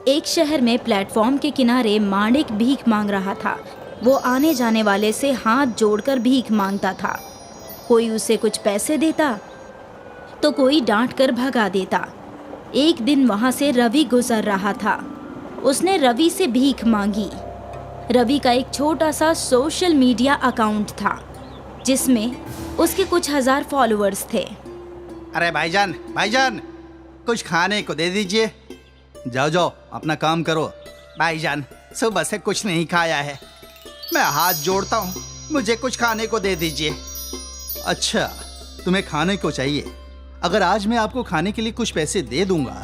एक शहर में प्लेटफॉर्म के किनारे माणिक भीख मांग रहा था। वो आने जाने वाले से हाथ जोड़कर भीख मांगता था। कोई उसे कुछ पैसे देता तो कोई डांट कर भगा देता। एक दिन वहां से रवि गुजर रहा था। उसने रवि से भीख मांगी। रवि का एक छोटा सा सोशल मीडिया अकाउंट था जिसमें उसके कुछ हजार फॉलोअर्स थे। अरे भाईजान भाईजान, कुछ खाने को दे दीजिए। जाओ जाओ अपना काम करो। भाईजान सुबह से कुछ नहीं खाया है, मैं हाथ जोड़ता हूँ, मुझे कुछ खाने को दे दीजिए। अच्छा, तुम्हें खाने को चाहिए। अगर आज मैं आपको खाने के लिए कुछ पैसे दे दूंगा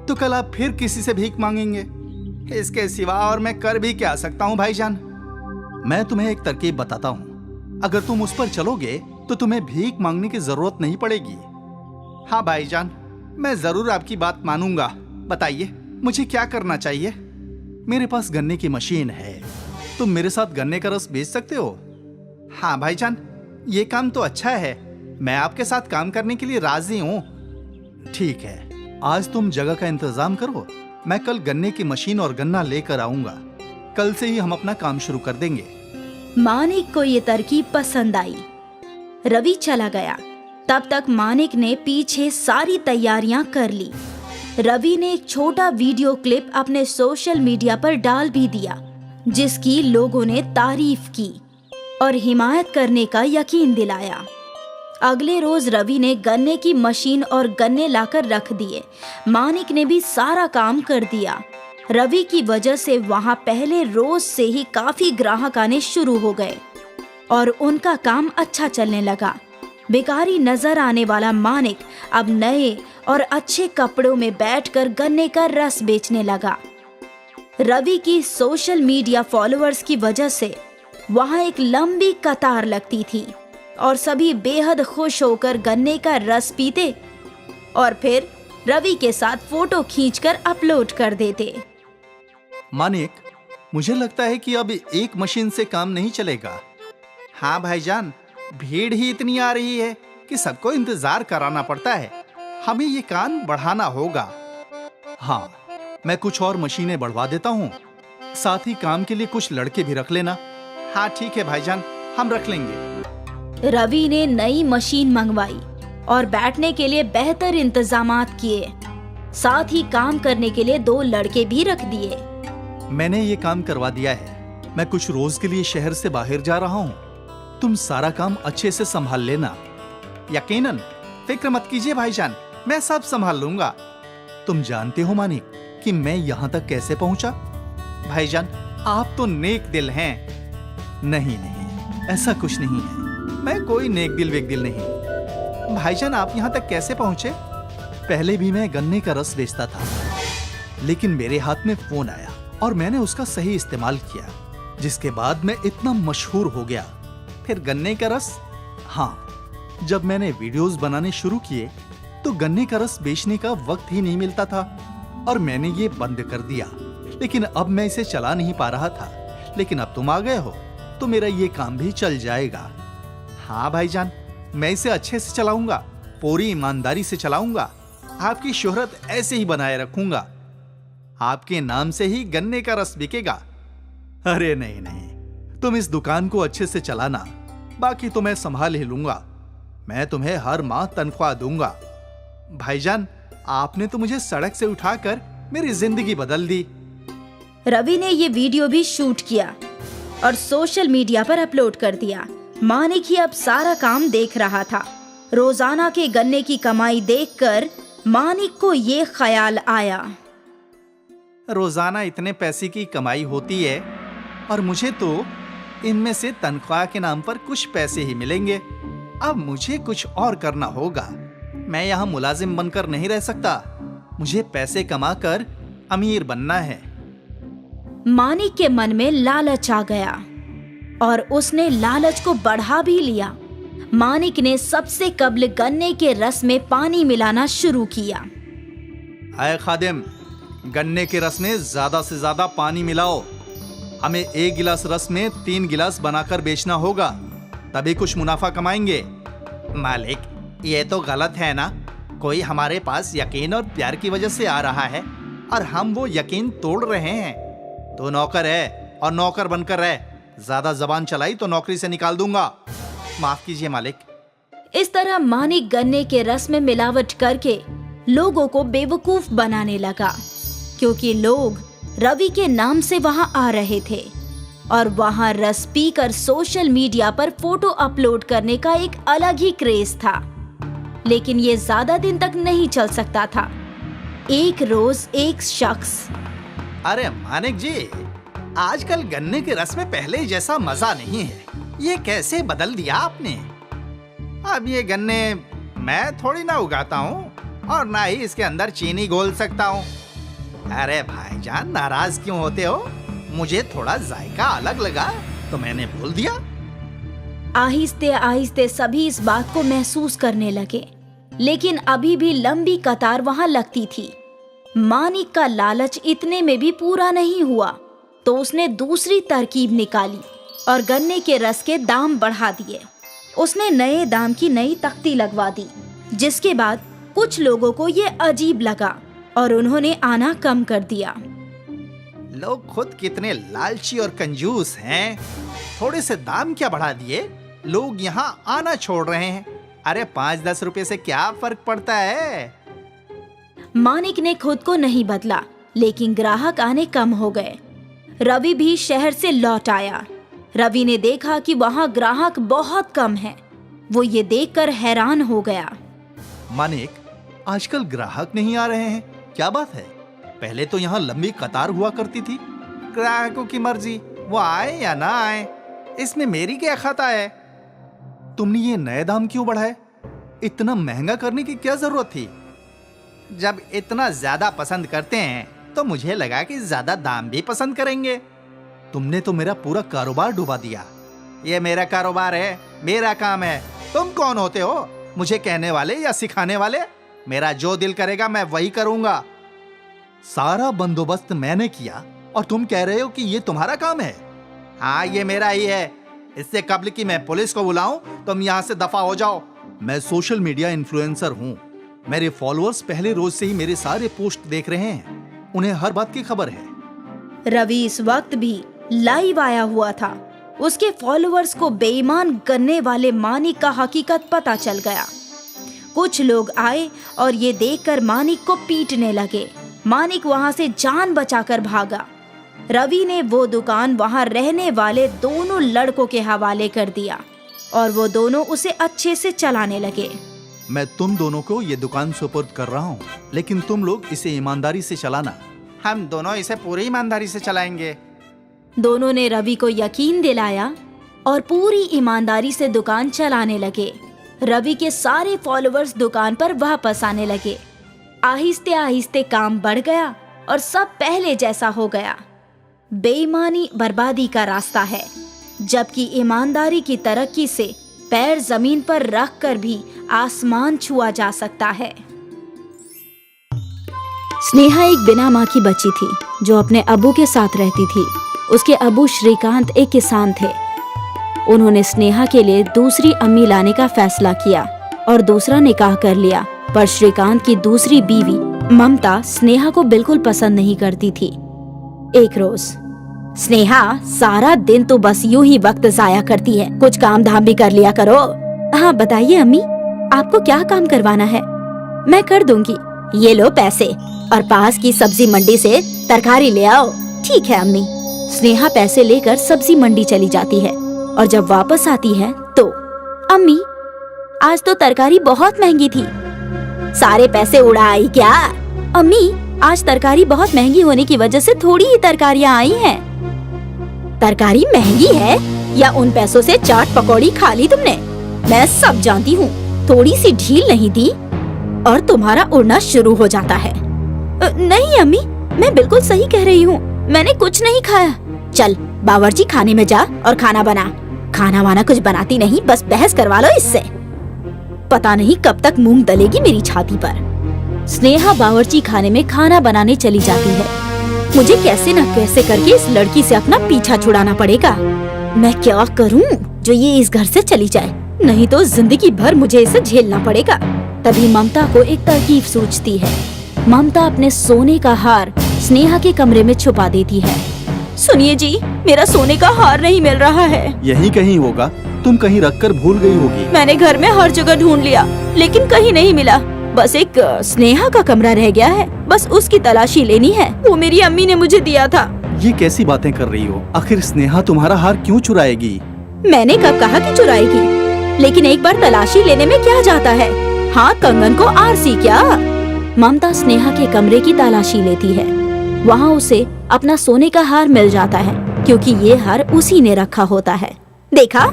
तो कल आप फिर किसी से भीख मांगेंगे। इसके सिवा और मैं कर भी क्या सकता हूँ भाईजान। मैं तुम्हें एक तरकीब बताता हूँ, अगर तुम उस पर चलोगे तो तुम्हें भीख मांगने की जरूरत नहीं पड़ेगी। हाँ भाईजान, मैं जरूर आपकी बात मानूंगा। बताइए मुझे क्या करना चाहिए। मेरे पास गन्ने की मशीन है, तुम मेरे साथ गन्ने का रस बेच सकते हो। हाँ भाईजान, ये काम तो अच्छा है, मैं आपके साथ काम करने के लिए राजी हूँ। ठीक है, आज तुम जगह का इंतजाम करो, मैं कल गन्ने की मशीन और गन्ना लेकर आऊंगा। कल से ही हम अपना काम शुरू कर देंगे। मानिक को ये तरकीब पसंद आई। रवि चला गया। तब तक मानिक ने पीछे सारी तैयारियां कर ली। रवि ने एक छोटा वीडियो क्लिप अपने सोशल मीडिया पर डाल भी दिया जिसकी लोगों ने तारीफ की और हिमायत करने का यकीन दिलाया। अगले रोज रवि ने गन्ने की मशीन और गन्ने लाकर रख दिए। मानिक ने भी सारा काम कर दिया। रवि की वजह से वहां पहले रोज से ही काफी ग्राहक आने शुरू हो गए और उनका काम अच्छा चलने लगा। बेकारी नजर आने वाला मानिक अब नए और अच्छे कपड़ों में बैठकर गन्ने का रस बेचने लगा। रवि की सोशल मीडिया फॉलोअर्स की वजह से वहां एक लंबी कतार लगती थी और सभी बेहद खुश होकर गन्ने का रस पीते और फिर रवि के साथ फोटो खींचकर अपलोड कर देते। मानिक, मुझे लगता है कि अब एक मशीन से काम नहीं चलेगा। हाँ भाईजान, भीड़ ही इतनी आ रही है कि सबको इंतजार कराना पड़ता है, हमें ये काम बढ़ाना होगा। हाँ, मैं कुछ और मशीनें बढ़वा देता हूँ, साथ ही काम के लिए कुछ लड़के भी रख लेना। हाँ ठीक है भाईजान, हम रख लेंगे। रवि ने नई मशीन मंगवाई और बैठने के लिए बेहतर इंतजामात किए। साथ ही काम करने के लिए 2 लड़के भी रख दिए। मैंने ये काम करवा दिया है। मैं कुछ रोज के लिए शहर से बाहर जा रहा हूँ, तुम सारा काम अच्छे से संभाल लेना। यकीनन, फिक्र मत कीजिए भाईजान, मैं सब संभाल लूंगा। तुम जानते हो मानिक कि मैं यहाँ तक कैसे पहुँचा? भाईजान, आप तो नेक दिल हैं। नहीं नहीं, ऐसा कुछ नहीं है, मैं कोई नेक दिल वेक दिल नहीं। भाईजान, आप यहाँ तक कैसे पहुँचे? पहले भी मैं गन्ने का रस बेचता था, लेकिन मेरे हाथ में फोन आया और मैंने उसका सही इस्तेमाल किया, जिसके बाद मैं इतना मशहूर हो गया। फिर गन्ने का रस, हाँ, जब मैंने वीडियोस बनाने शुरू किए तो गन्ने का रस बेचने का वक्त ही नहीं मिलता था और मैंने ये बंद कर दिया। लेकिन अब मैं इसे चला नहीं पा रहा था, लेकिन अब तुम आ गए हो तो मेरा ये काम भी चल जाएगा। हाँ भाईजान, मैं इसे अच्छे से चलाऊंगा, पूरी ईमानदारी से चलाऊंगा, आपकी शोहरत ऐसे ही बनाए रखूंगा, आपके नाम से ही गन्ने का रस बिकेगा। अरे नहीं नहीं, तुम इस दुकान को अच्छे से चलाना, बाकी तो मैं संभाल ही लूंगा। मैं तुम्हें हर माह तनख्वाह दूंगा। भाईजान, आपने तो मुझे सड़क से उठाकर मेरी जिंदगी बदल दी। रवि ने ये वीडियो भी शूट किया और सोशल मीडिया पर अपलोड कर दिया। मानिक ही अब सारा काम देख रहा था। रोजाना के गन्ने की कमाई देखकर मानिक को ये ख्याल आया, रोजाना इतने पैसे की कमाई होती है और मुझे तो इनमें से तनख्वाह के नाम पर कुछ पैसे ही मिलेंगे। अब मुझे कुछ और करना होगा। मैं यहाँ मुलाजिम बनकर नहीं रह सकता, मुझे पैसे कमाकर अमीर बनना है। मानिक के मन में लालच आ गया और उसने लालच को बढ़ा भी लिया। मानिक ने सबसे कबल गन्ने के रस में पानी मिलाना शुरू किया। आए खादिम, गन्ने के रस में ज्यादा से ज्यादा पानी मिलाओ। हमें 1 गिलास रस में 3 गिलास बनाकर बेचना होगा, तभी कुछ मुनाफा कमाएंगे। मालिक, ये तो गलत है ना? कोई हमारे पास यकीन और प्यार की वजह से आ रहा है और हम वो यकीन तोड़ रहे हैं। तो नौकर है और नौकर बनकर रह। ज्यादा जबान चलाई तो नौकरी से निकाल दूंगा। माफ कीजिए मालिक। इस तरह मानिक गन्ने के रस में मिलावट करके लोगों को बेवकूफ बनाने लगा, क्योंकि लोग रवि के नाम से वहां आ रहे थे और वहां रस पीकर सोशल मीडिया पर फोटो अपलोड करने का एक अलग ही क्रेज था। लेकिन ये ज्यादा दिन तक नहीं चल सकता था। एक रोज एक शख्स, अरे मानिक जी, आजकल गन्ने के रस में पहले जैसा मजा नहीं है। ये कैसे बदल दिया आपने? अब ये गन्ने मैं थोड़ी ना उगाता हूँ और ना ही इसके अंदर चीनी घोल सकता हूँ। अरे भाईजान, नाराज क्यों होते हो? मुझे थोड़ा जायका अलग लगा तो मैंने बोल दिया। आहिस्ते आहिस्ते सभी इस बात को महसूस करने लगे, लेकिन अभी भी लंबी कतार वहां लगती थी। मानिक का लालच इतने में भी पूरा नहीं हुआ, तो उसने दूसरी तरकीब निकाली और गन्ने के रस के दाम बढ़ा दिए। उसने नए दाम की नई तख्ती लगवा दी, जिसके बाद कुछ लोगों को ये अजीब लगा और उन्होंने आना कम कर दिया। लोग खुद कितने लालची और कंजूस हैं। थोड़े से दाम क्या बढ़ा दिए, लोग यहाँ आना छोड़ रहे हैं। अरे 5-10 रुपए से क्या फर्क पड़ता है? मानिक ने खुद को नहीं बदला, लेकिन ग्राहक आने कम हो गए। रवि भी शहर से लौट आया। रवि ने देखा कि वहाँ ग्राहक बहुत कम हैं। वो ये देखकर हैरान हो गया। मानिक, आजकल ग्राहक नहीं आ रहे हैं, क्या बात है? पहले तो यहाँ लंबी कतार हुआ करती थी। ग्राहकों की मर्जी, वो आए या ना आए, इसमें मेरी क्या खाता है? तुमने ये नए दाम क्यों बढ़ाए? इतना महंगा करने की क्या जरूरत थी? जब इतना ज्यादा पसंद करते हैं तो मुझे लगा कि ज्यादा दाम भी पसंद करेंगे। तुमने तो मेरा पूरा कारोबार डुबा दिया। ये मेरा कारोबार है, मेरा काम है। तुम कौन होते हो मुझे कहने वाले या सिखाने वाले? मेरा जो दिल करेगा मैं वही करूंगा। सारा बंदोबस्त मैंने किया और तुम कह रहे हो कि ये तुम्हारा काम है? हाँ, ये मेरा ही है। इससे कबल कि मैं पुलिस को बुलाऊं तुम यहाँ से दफा हो जाओ। मैं सोशल मीडिया इन्फ्लुएंसर हूँ। मेरे फॉलोअर्स पहले रोज से ही मेरे सारे पोस्ट देख रहे हैं। उन्हें हर बात की खबर है। रवि इस वक्त भी लाइव आया हुआ था। उसके फॉलोअर्स को बेईमान करने वाले मानिक का हकीकत पता चल गया। कुछ लोग आए और ये देखकर मानिक को पीटने लगे। मानिक वहां से जान बचाकर भागा। रवि ने वो दुकान वहां रहने वाले दोनों लड़कों के हवाले कर दिया और वो दोनों उसे अच्छे से चलाने लगे। मैं तुम दोनों को ये दुकान सुपुर्द कर रहा हूँ, लेकिन तुम लोग इसे ईमानदारी से चलाना। हम दोनों इसे पूरी ईमानदारी से चलाएंगे। दोनों ने रवि को यकीन दिलाया और पूरी ईमानदारी से दुकान चलाने लगे। रवि के सारे फॉलोअर्स दुकान पर वापस आने लगे। आहिस्ते आहिस्ते काम बढ़ गया और सब पहले जैसा हो गया। बेईमानी बर्बादी का रास्ता है, जबकि ईमानदारी की तरक्की से पैर जमीन पर रख कर भी आसमान छुआ जा सकता है। स्नेहा एक बिना माँ की बच्ची थी जो अपने अब्बू के साथ रहती थी। उसके अब्बू श्रीकांत एक किसान थे। उन्होंने स्नेहा के लिए दूसरी अम्मी लाने का फैसला किया और दूसरा निकाह कर लिया। पर श्रीकांत की दूसरी बीवी ममता स्नेहा को बिल्कुल पसंद नहीं करती थी। एक रोज, स्नेहा, सारा दिन तो बस यूं ही वक्त जाया करती है, कुछ काम धाम भी कर लिया करो। हाँ बताइए अम्मी, आपको क्या काम करवाना है? मैं कर दूंगी। ये लो पैसे और पास की सब्जी मंडी से तरकारी ले आओ। ठीक है अम्मी। स्नेहा पैसे लेकर सब्जी मंडी चली जाती है और जब वापस आती है तो, अम्मी, आज तो तरकारी बहुत महंगी थी। सारे पैसे उड़ा आई क्या? अम्मी, आज तरकारी बहुत महंगी होने की वजह से थोड़ी ही तरकारियाँ आई हैं। तरकारी महंगी है या उन पैसों से चाट पकौड़ी खा ली तुमने? मैं सब जानती हूँ। थोड़ी सी ढील नहीं दी और तुम्हारा उड़ना शुरू हो जाता है। नहीं अम्मी, मैं बिल्कुल सही कह रही हूँ, मैंने कुछ नहीं खाया। चल बावर्ची खाने में जा और खाना बना। खाना वाना कुछ बनाती नहीं, बस बहस करवा लो इससे। पता नहीं कब तक मूंग दलेगी मेरी छाती पर। स्नेहा बावर्ची खाने में खाना बनाने चली जाती है। मुझे कैसे न कैसे करके इस लड़की से अपना पीछा छुड़ाना पड़ेगा। मैं क्या करूं जो ये इस घर से चली जाए, नहीं तो जिंदगी भर मुझे इसे झेलना पड़ेगा। तभी ममता को एक तरकीब सूझती है। ममता अपने सोने का हार स्नेहा के कमरे में छुपा देती है। सुनिए जी, मेरा सोने का हार नहीं मिल रहा है। यही कहीं होगा, तुम कहीं रखकर भूल गई होगी। मैंने घर में हर जगह ढूंढ लिया लेकिन कहीं नहीं मिला। बस एक स्नेहा का कमरा रह गया है, बस उसकी तलाशी लेनी है। वो मेरी अम्मी ने मुझे दिया था। ये कैसी बातें कर रही हो? आखिर स्नेहा तुम्हारा हार क्यों चुराएगी? मैंने कब कहा कि चुराएगी, लेकिन एक बार तलाशी लेने में क्या जाता है। हाँ, कंगन को आरसी क्या। ममता स्नेहा के कमरे की तलाशी लेती है। वहाँ उसे अपना सोने का हार मिल जाता है, क्योंकि ये हार उसी ने रखा होता है। देखा,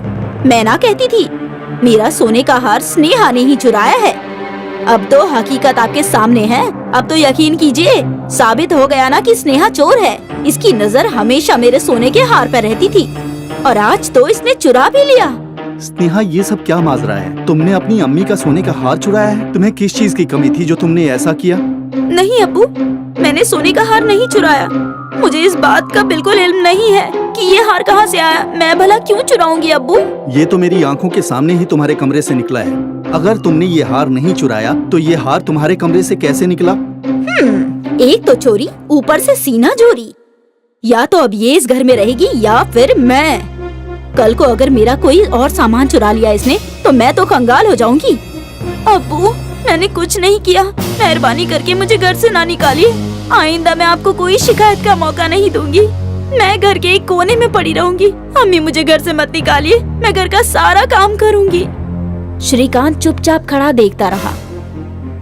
मैं ना कहती थी, मेरा सोने का हार स्नेहा ने ही चुराया है। अब तो हकीकत आपके सामने है। अब तो यकीन कीजिए, साबित हो गया ना कि स्नेहा चोर है। इसकी नजर हमेशा मेरे सोने के हार पर रहती थी और आज तो इसने चुरा भी लिया। स्नेहा, ये सब क्या माजरा है? तुमने अपनी अम्मी का सोने का हार चुराया है? तुम्हें किस चीज की कमी थी जो तुमने ऐसा किया? नहीं अब्बू, मैंने सोने का हार नहीं चुराया। मुझे इस बात का बिल्कुल इल्म नहीं है कि ये हार कहाँ से आया। मैं भला क्यों चुराऊंगी अब्बू? ये तो मेरी आंखों के सामने ही तुम्हारे कमरे से निकला है। अगर तुमने ये हार नहीं चुराया तो ये हार तुम्हारे कमरे से कैसे निकला? एक तो चोरी, ऊपर से सीना चोरी। या तो अब ये इस घर में रहेगी या फिर मैं। कल को अगर मेरा कोई और सामान चुरा लिया इसने तो मैं तो कंगाल हो जाऊंगी। अब्बू, मैंने कुछ नहीं किया। मेहरबानी करके मुझे घर से ना निकालिए। आइंदा मैं आपको कोई शिकायत का मौका नहीं दूंगी। मैं घर के एक कोने में पड़ी रहूंगी। अम्मी, मुझे घर से मत निकालिए, मैं घर का सारा काम करूंगी। श्रीकांत चुपचाप खड़ा देखता रहा।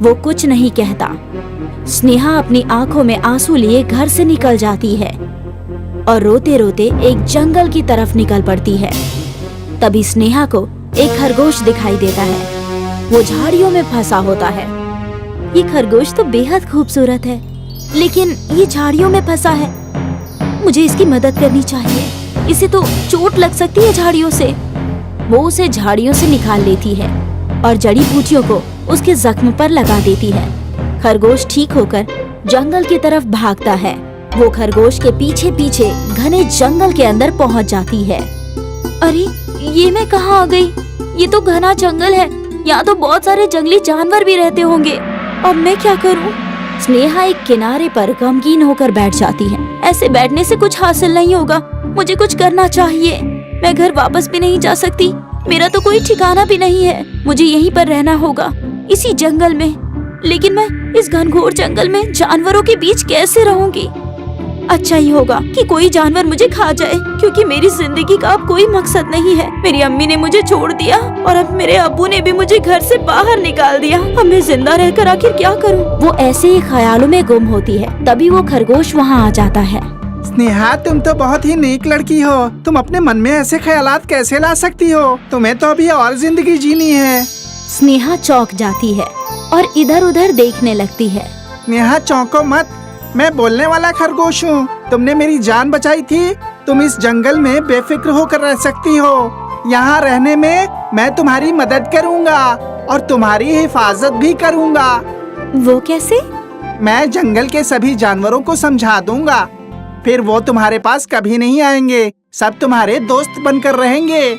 वो कुछ नहीं कहता। स्नेहा अपनी आंखों में आंसू लिए घर से निकल जाती है और रोते रोते एक जंगल की तरफ निकल पड़ती है। तभी स्नेहा को एक खरगोश दिखाई देता है। वो झाड़ियों में फंसा होता है। ये खरगोश तो बेहद खूबसूरत है, लेकिन ये झाड़ियों में फंसा है। मुझे इसकी मदद करनी चाहिए। इसे तो चोट लग सकती है झाड़ियों से। वो उसे झाड़ियों से निकाल लेती है और जड़ी बूटियों को उसके जख्म पर लगा देती है। खरगोश ठीक होकर जंगल की तरफ भागता है। वो खरगोश के पीछे पीछे घने जंगल के अंदर पहुंच जाती है। अरे, ये मैं कहाँ आ गई? ये तो घना जंगल है। यहाँ तो बहुत सारे जंगली जानवर भी रहते होंगे। अब मैं क्या करूँ? स्नेहा एक किनारे पर गमगीन होकर बैठ जाती है। ऐसे बैठने से कुछ हासिल नहीं होगा। मुझे कुछ करना चाहिए। मैं घर वापस भी नहीं जा सकती। मेरा तो कोई ठिकाना भी नहीं है। मुझे यहीं पर रहना होगा, इसी जंगल में। लेकिन मैं इस घनघोर जंगल में जानवरों के बीच कैसे रहूंगी? अच्छा ही होगा कि कोई जानवर मुझे खा जाए, क्योंकि मेरी जिंदगी का अब कोई मकसद नहीं है। मेरी अम्मी ने मुझे छोड़ दिया और अब मेरे अब्बू ने भी मुझे घर से बाहर निकाल दिया। अब मैं जिंदा रहकर आखिर क्या करूं? वो ऐसे ही ख्यालों में गुम होती है। तभी वो खरगोश वहाँ आ जाता है। स्नेहा, तुम तो बहुत ही नेक लड़की हो। तुम अपने मन में ऐसे ख्यालात कैसे ला सकती हो? तुम्हें तो अभी और जिंदगी जीनी है। स्नेहा चौंक जाती है और इधर उधर देखने लगती है। स्नेहा, चौंको मत। मैं बोलने वाला खरगोश हूँ। तुमने मेरी जान बचाई थी। तुम इस जंगल में बेफिक्र होकर रह सकती हो। यहाँ रहने में मैं तुम्हारी मदद करूँगा और तुम्हारी हिफाजत भी करूँगा। वो कैसे? मैं जंगल के सभी जानवरों को समझा दूंगा। फिर वो तुम्हारे पास कभी नहीं आएंगे। सब तुम्हारे दोस्त बनकर रहेंगे।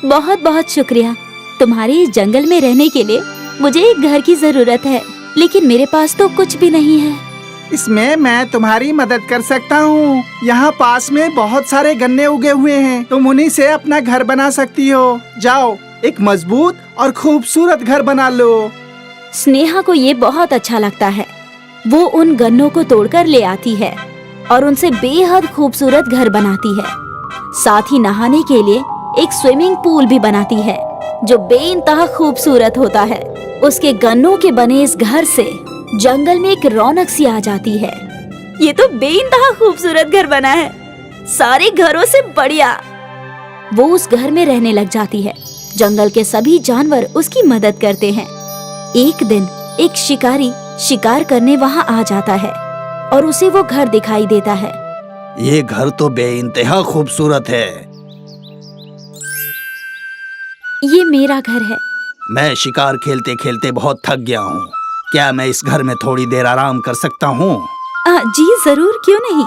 बहुत बहुत शुक्रिया। तुम्हारे इस जंगल में रहने के लिए मुझे एक घर की जरूरत है, लेकिन मेरे पास तो कुछ भी नहीं है। इसमें मैं तुम्हारी मदद कर सकता हूँ। यहाँ पास में बहुत सारे गन्ने उगे हुए हैं। तुम उन्हीं से अपना घर बना सकती हो। जाओ, एक मजबूत और खूबसूरत घर बना लो। स्नेहा को ये बहुत अच्छा लगता है। वो उन गन्नों को तोड़कर ले आती है और उनसे बेहद खूबसूरत घर बनाती है। साथ ही नहाने के लिए एक स्विमिंग पूल भी बनाती है, जो बेइंतहा खूबसूरत होता है। उसके गन्नों के बने इस घर से जंगल में एक रौनक सी आ जाती है। ये तो बेइंतहा खूबसूरत घर बना है, सारे घरों से बढ़िया। वो उस घर में रहने लग जाती है। जंगल के सभी जानवर उसकी मदद करते हैं। एक दिन एक शिकारी शिकार करने वहाँ आ जाता है और उसे वो घर दिखाई देता है। ये घर तो बेइंतहा खूबसूरत है। ये मेरा घर है। मैं शिकार खेलते खेलते बहुत थक गया हूँ। क्या मैं इस घर में थोड़ी देर आराम कर सकता हूँ? जी जरूर, क्यों नहीं।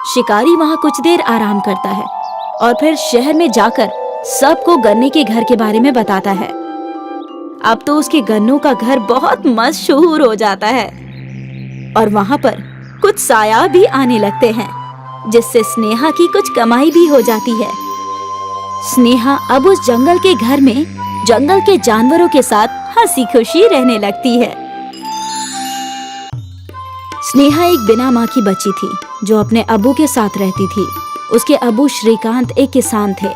शिकारी वहाँ कुछ देर आराम करता है और फिर शहर में जाकर सबको गन्ने के घर के बारे में बताता है। अब तो उसके गन्नों का घर बहुत मशहूर हो जाता है। और वहाँ पर कुछ साया भी आने लगते हैं, जिससे स्नेहा की कुछ कमाई भी हो जाती है। स्नेहा अब उस जंगल के घर में जंगल के जानवरों के साथ हंसी खुशी रहने लगती है। स्नेहा एक बिना माँ की बच्ची थी जो अपने अब्बू के साथ रहती थी। उसके अब्बू श्रीकांत एक किसान थे।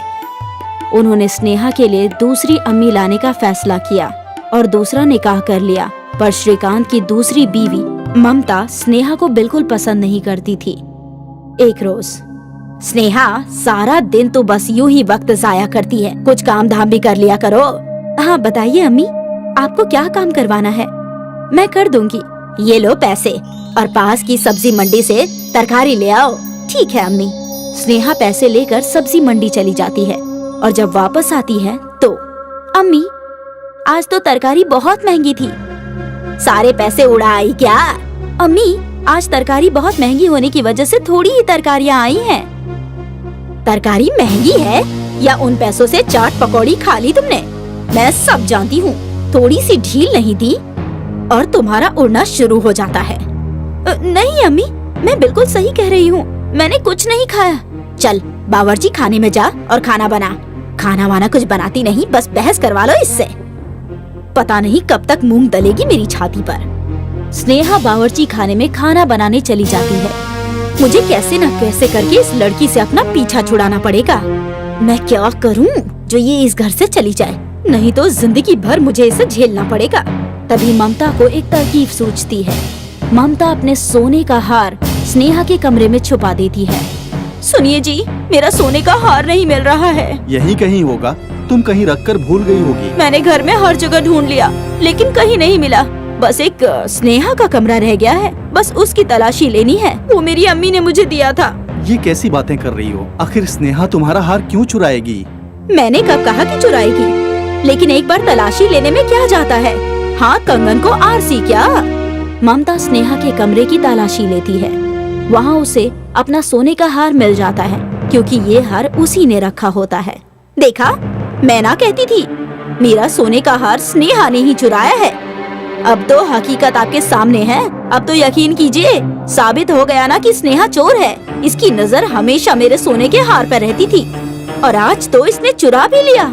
उन्होंने स्नेहा के लिए दूसरी अम्मी लाने का फैसला किया और दूसरा निकाह कर लिया। पर श्रीकांत की दूसरी बीवी ममता स्नेहा को बिल्कुल पसंद नहीं करती थी। एक रोज, स्नेहा सारा दिन तो बस यूं ही वक्त जाया करती है, कुछ काम धाम भी कर लिया करो। हाँ बताइए अम्मी, आपको क्या काम करवाना है? मैं कर दूंगी। ये लो पैसे और पास की सब्जी मंडी से तरकारी ले आओ। ठीक है अम्मी। स्नेहा पैसे लेकर सब्जी मंडी चली जाती है और जब वापस आती है तो अम्मी, आज तो तरकारी बहुत महंगी थी। सारे पैसे उड़ा आई क्या? अम्मी, आज तरकारी बहुत महंगी होने की वजह से थोड़ी ही तरकारियाँ आई हैं। तरकारी महंगी है या उन पैसों से चाट पकौड़ी खा ली तुमने? मैं सब जानती हूँ। थोड़ी सी ढील नहीं दी और तुम्हारा उड़ना शुरू हो जाता है। नहीं अम्मी, मैं बिल्कुल सही कह रही हूँ। मैंने कुछ नहीं खाया। चल बावर्ची खाने में जा और खाना बना। खाना वाना कुछ बनाती नहीं, बस बहस करवा लो इससे। पता नहीं कब तक मूंग दलेगी मेरी छाती पर। स्नेहा बावर्ची खाने में खाना बनाने चली जाती है। मुझे कैसे न कैसे करके इस लड़की से अपना पीछा छुड़ाना पड़ेगा। मैं क्या करूं जो ये इस घर से चली जाए, नहीं तो जिंदगी भर मुझे इसे झेलना पड़ेगा। तभी ममता को एक तरकीब सूझती है। ममता अपने सोने का हार स्नेहा के कमरे में छुपा देती है। सुनिए जी, मेरा सोने का हार नहीं मिल रहा है। यही कहीं होगा, तुम कहीं रखकर भूल गई होगी। मैंने घर में हर जगह ढूंढ लिया लेकिन कहीं नहीं मिला। बस एक स्नेहा का कमरा रह गया है, बस उसकी तलाशी लेनी है। वो मेरी अम्मी ने मुझे दिया था। ये कैसी बातें कर रही हो? आखिर स्नेहा तुम्हारा हार क्यों चुराएगी? मैंने कब कहा कि चुराएगी, लेकिन एक बार तलाशी लेने में क्या जाता है। हाँ, कंगन को आरसी क्या? ममता स्नेहा के कमरे की तलाशी लेती है। वहाँ उसे अपना सोने का हार मिल जाता है, क्योंकि ये हार उसी ने रखा होता है। देखा, मैं ना कहती थी, मेरा सोने का हार स्नेहा ने ही चुराया है। अब तो हकीकत आपके सामने है। अब तो यकीन कीजिए, साबित हो गया ना कि स्नेहा चोर है। इसकी नजर हमेशा मेरे सोने के हार पर रहती थी और आज तो इसने चुरा भी लिया।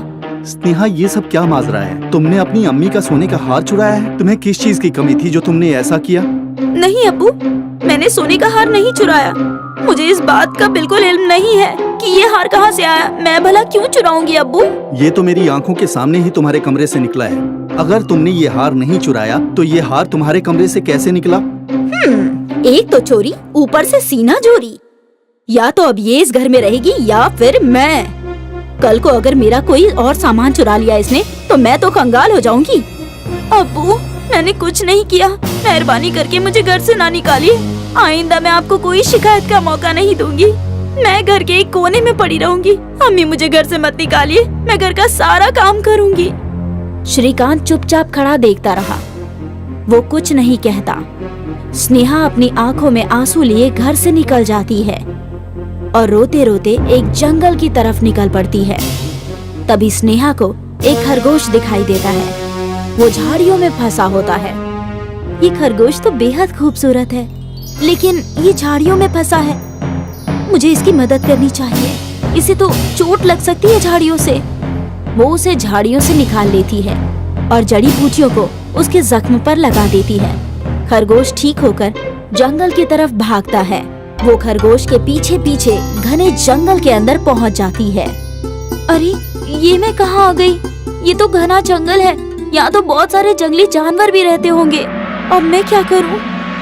स्नेहा, ये सब क्या माजरा है? तुमने अपनी अम्मी का सोने का हार चुराया है? तुम्हें किस चीज की कमी थी जो तुमने ऐसा किया? नहीं अब्बू, मैंने सोने का हार नहीं चुराया। मुझे इस बात का बिल्कुल इल्म नहीं है कि ये हार कहाँ से आया। मैं भला क्यों चुराऊंगी अब्बू? ये तो मेरी आंखों के सामने ही तुम्हारे कमरे से निकला है। अगर तुमने ये हार नहीं चुराया तो ये हार तुम्हारे कमरे से कैसे निकला? एक तो चोरी, ऊपर से सीना जोरी। या तो अब ये इस घर में रहेगी या फिर मैं। कल को अगर मेरा कोई और सामान चुरा लिया इसने तो मैं तो कंगाल हो जाऊंगी। अब्बू, मैंने कुछ नहीं किया। मेहरबानी करके मुझे घर से ना निकालिए। आइंदा मैं आपको कोई शिकायत का मौका नहीं दूंगी। मैं घर के एक कोने में पड़ी रहूंगी। अम्मी, मुझे घर से मत निकालिए। मैं घर का सारा काम करूंगी। श्रीकांत चुपचाप खड़ा देखता रहा। वो कुछ नहीं कहता। स्नेहा अपनी आंखों में आंसू लिए घर से निकल जाती है और रोते रोते एक जंगल की तरफ निकल पड़ती है। तभी स्नेहा को एक खरगोश दिखाई देता है। वो झाड़ियों में फंसा होता है। ये खरगोश तो बेहद खूबसूरत है, लेकिन ये झाड़ियों में फंसा है। मुझे इसकी मदद करनी चाहिए। इसे तो चोट लग सकती है झाड़ियों से। वो उसे झाड़ियों से निकाल लेती है और जड़ी बूटियों को उसके जख्म पर लगा देती है। खरगोश ठीक होकर जंगल की तरफ भागता है। वो खरगोश के पीछे पीछे घने जंगल के अंदर पहुंच जाती है। अरे, ये मैं कहाँ आ गई? ये तो घना जंगल है। यहाँ तो बहुत सारे जंगली जानवर भी रहते होंगे। अब मैं क्या करूँ?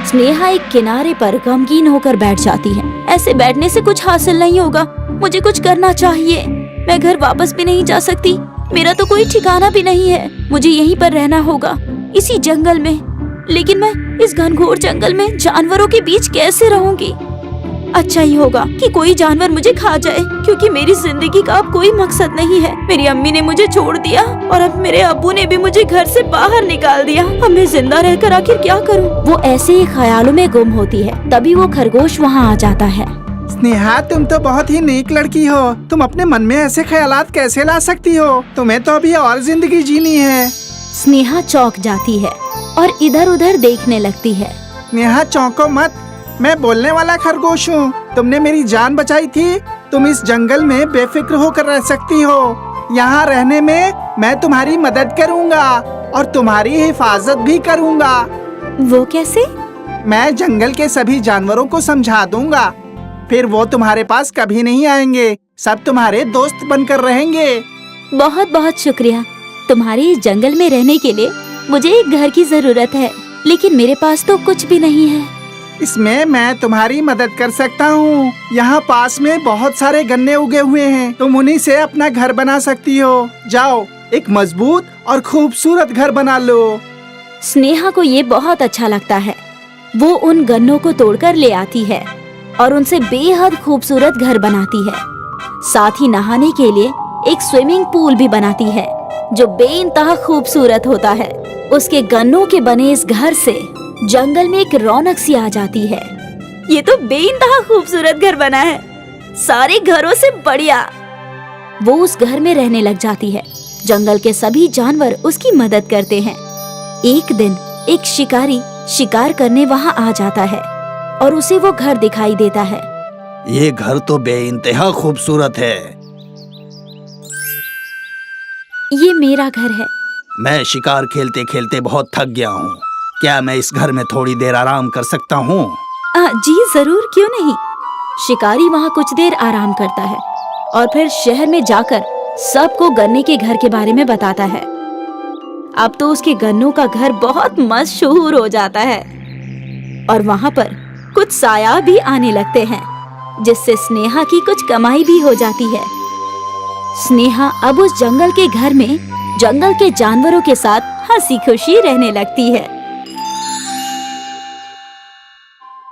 स्नेहा एक किनारे पर गमगीन होकर बैठ जाती है। ऐसे बैठने से कुछ हासिल नहीं होगा। मुझे कुछ करना चाहिए। मैं घर वापस भी नहीं जा सकती। मेरा तो कोई ठिकाना भी नहीं है। मुझे यहीं पर रहना होगा, इसी जंगल में। लेकिन मैं इस घनघोर जंगल में जानवरों के बीच कैसे रहूंगी? अच्छा ही होगा कि कोई जानवर मुझे खा जाए, क्योंकि मेरी जिंदगी का अब कोई मकसद नहीं है। मेरी अम्मी ने मुझे छोड़ दिया और अब मेरे अब्बू ने भी मुझे घर से बाहर निकाल दिया। अब मैं जिंदा रहकर आखिर क्या करूं? वो ऐसे ही ख्यालों में गुम होती है। तभी वो खरगोश वहाँ आ जाता है। स्नेहा, तुम तो बहुत ही नेक लड़की हो। तुम अपने मन में ऐसे ख्यालात कैसे ला सकती हो? तुम्हें तो अभी और जिंदगी जीनी है। स्नेहा चौंक जाती है और इधर उधर देखने लगती है। नेहा चौंको मत, मैं बोलने वाला खरगोश हूँ। तुमने मेरी जान बचाई थी। तुम इस जंगल में बेफिक्र होकर रह सकती हो। यहाँ रहने में मैं तुम्हारी मदद करूँगा और तुम्हारी हिफाजत भी करूँगा। वो कैसे? मैं जंगल के सभी जानवरों को समझा दूंगा, फिर वो तुम्हारे पास कभी नहीं आएंगे। सब तुम्हारे दोस्त बनकर रहेंगे। बहुत बहुत शुक्रिया। तुम्हारे इस जंगल में रहने के लिए मुझे एक घर की जरूरत है, लेकिन मेरे पास तो कुछ भी नहीं है। इसमें मैं तुम्हारी मदद कर सकता हूँ। यहाँ पास में बहुत सारे गन्ने उगे हुए हैं, तुम उन्हीं से अपना घर बना सकती हो। जाओ, एक मजबूत और खूबसूरत घर बना लो। स्नेहा को ये बहुत अच्छा लगता है। वो उन गन्नों को तोड़कर ले आती है और उनसे बेहद खूबसूरत घर बनाती है। साथ ही नहाने के लिए एक स्विमिंग पूल भी बनाती है जो बेइंतहा खूबसूरत होता है। उसके गन्नों के बने इस घर से जंगल में एक रौनक सी आ जाती है। ये तो बेइंतहा खूबसूरत घर बना है, सारे घरों से बढ़िया। वो उस घर में रहने लग जाती है। जंगल के सभी जानवर उसकी मदद करते हैं। एक दिन एक शिकारी शिकार करने वहाँ आ जाता है और उसे वो घर दिखाई देता है। ये घर तो बेइंतहा खूबसूरत है। ये मेरा घर है। मैं शिकार खेलते खेलते बहुत थक गया हूँ। क्या मैं इस घर में थोड़ी देर आराम कर सकता हूँ? जी जरूर, क्यों नहीं। शिकारी वहाँ कुछ देर आराम करता है और फिर शहर में जाकर सबको गन्ने के घर के बारे में बताता है। अब तो उसके गन्नों का घर बहुत मशहूर हो जाता है और वहाँ पर कुछ साया भी आने लगते हैं, जिससे स्नेहा की कुछ कमाई भी हो जाती है। स्नेहा अब उस जंगल के घर में जंगल के जानवरों के साथ हंसी खुशी रहने लगती है।